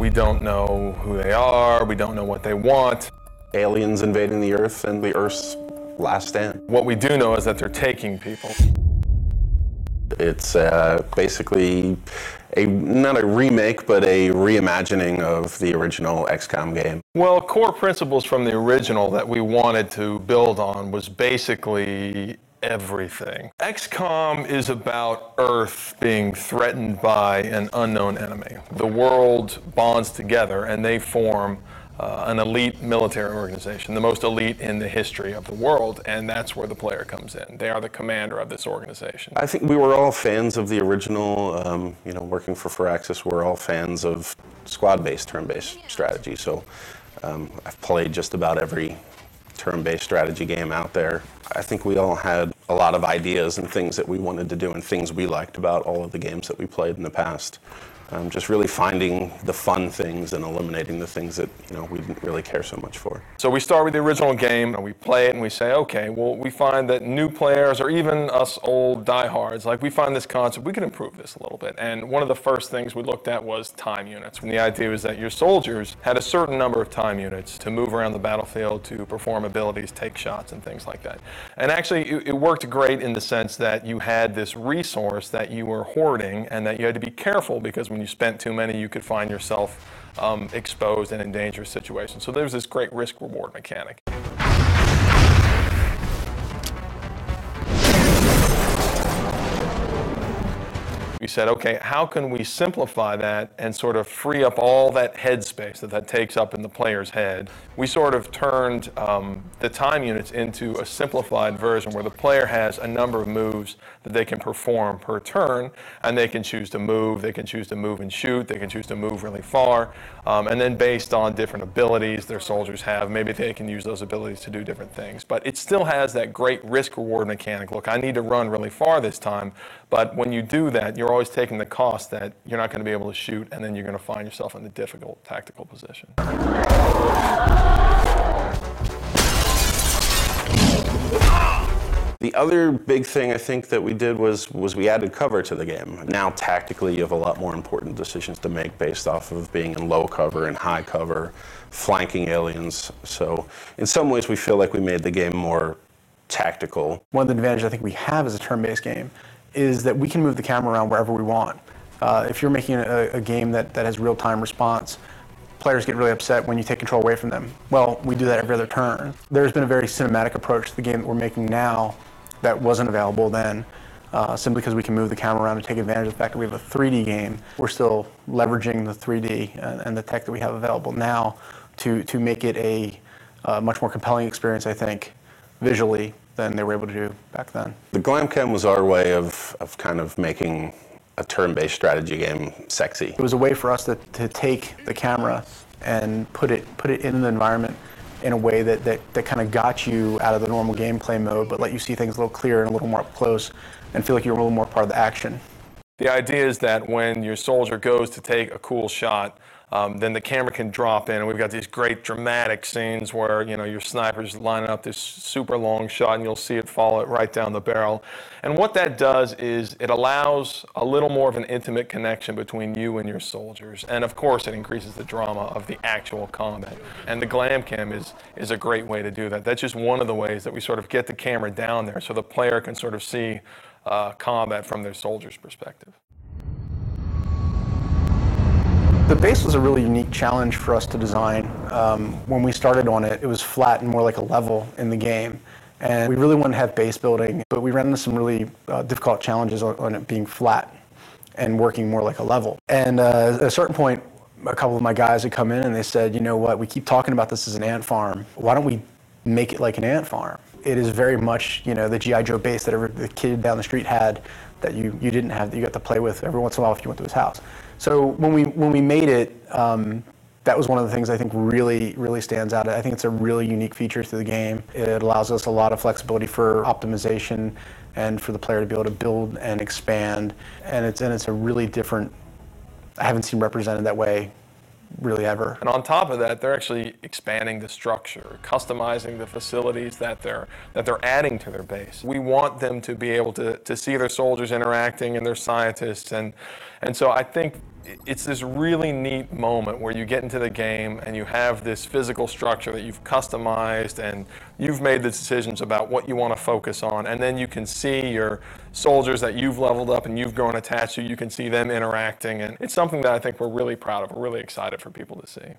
We don't know who they are, we don't know what they want. Aliens invading the Earth and the Earth's last stand. What we do know is that they're taking people. It's basically not a remake, but a reimagining of the original XCOM game. Well, core principles from the original that we wanted to build on was basically everything. XCOM is about Earth being threatened by an unknown enemy. The world bonds together and they form an elite military organization, the most elite in the history of the world, and that's where the player comes in. They are the commander of this organization. I think we were all fans of the original, working for Firaxis, we're all fans of squad-based, turn-based strategy, so I've played just about every turn-based strategy game out there. I think we all had a lot of ideas and things that we wanted to do and things we liked about all of the games that we played in the past. Just really finding the fun things and eliminating the things that we didn't really care so much for. So we start with the original game and we play it and we say, okay, well, we find that new players or even us old diehards, like we find this concept, we can improve this a little bit. And one of the first things we looked at was time units. And the idea was that your soldiers had a certain number of time units to move around the battlefield, to perform abilities, take shots and things like that. And actually it worked great in the sense that you had this resource that you were hoarding and that you had to be careful, because when you spent too many, you could find yourself exposed and in dangerous situations. So there's this great risk-reward mechanic. We said, okay, how can we simplify that and sort of free up all that headspace that takes up in the player's head? We sort of turned the time units into a simplified version where the player has a number of moves that they can perform per turn, and they can choose to move, they can choose to move and shoot, they can choose to move really far, and then based on different abilities their soldiers have, maybe they can use those abilities to do different things. But it still has that great risk-reward mechanic. Look, I need to run really far this time, but when you do that, you're always taking the cost that you're not going to be able to shoot, and then you're going to find yourself in a difficult tactical position. The other big thing I think that we did was we added cover to the game. Now tactically you have a lot more important decisions to make based off of being in low cover and high cover, flanking aliens. So in some ways we feel like we made the game more tactical. One of the advantages I think we have as a turn-based game is that we can move the camera around wherever we want. If you're making a game that has real-time response, players get really upset when you take control away from them. Well, we do that every other turn. There's been a very cinematic approach to the game that we're making now that wasn't available then, simply because we can move the camera around and take advantage of the fact that we have a 3D game. We're still leveraging the 3D and the tech that we have available now to make it a much more compelling experience, I think, visually than they were able to do back then. The Glamcam was our way of kind of making a turn-based strategy game sexy. It was a way for us to take the camera and put it in the environment in a way that kind of got you out of the normal gameplay mode, but let you see things a little clearer and a little more up close and feel like you're a little more part of the action. The idea is that when your soldier goes to take a cool shot, then the camera can drop in, and we've got these great dramatic scenes where your sniper's lining up this super long shot and you'll see it fall right down the barrel. And what that does is it allows a little more of an intimate connection between you and your soldiers. And of course it increases the drama of the actual combat. And the Glamcam is a great way to do that. That's just one of the ways that we sort of get the camera down there so the player can sort of see combat from their soldier's perspective. The base was a really unique challenge for us to design. When we started on it, it was flat and more like a level in the game. And we really wanted to have base building, but we ran into some really difficult challenges on it being flat and working more like a level. And at a certain point, a couple of my guys had come in and they said, you know what, we keep talking about this as an ant farm. Why don't we make it like an ant farm? It is very much, the G.I. Joe base that the kid down the street had that you didn't have, that you got to play with every once in a while if you went to his house. So when we made it, that was one of the things I think really stands out. I think it's a really unique feature to the game. It allows us a lot of flexibility for optimization and for the player to be able to build and expand. And it's a really different, I haven't seen represented that way really ever. And on top of that, they're actually expanding the structure, customizing the facilities that they're adding to their base. We want them to be able to see their soldiers interacting and their scientists, and so I think it's this really neat moment where you get into the game and you have this physical structure that you've customized and you've made the decisions about what you want to focus on, and then you can see your soldiers that you've leveled up and you've grown attached to, you can see them interacting, and it's something that I think we're really proud of. We're really excited for people to see.